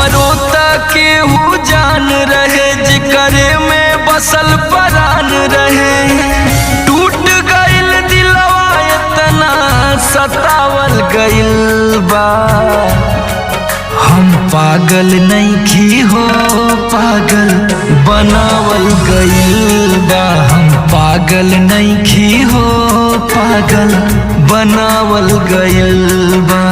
हमरो केहू जान रहे जिकरे में बसल परान रहे। टूट गइल दिलवा इतना सतावल गइल बा। हम पागल नइखी हो पागल बनावल गइल बा। हम पागल नइखी हो पागल बनावल गइल बा।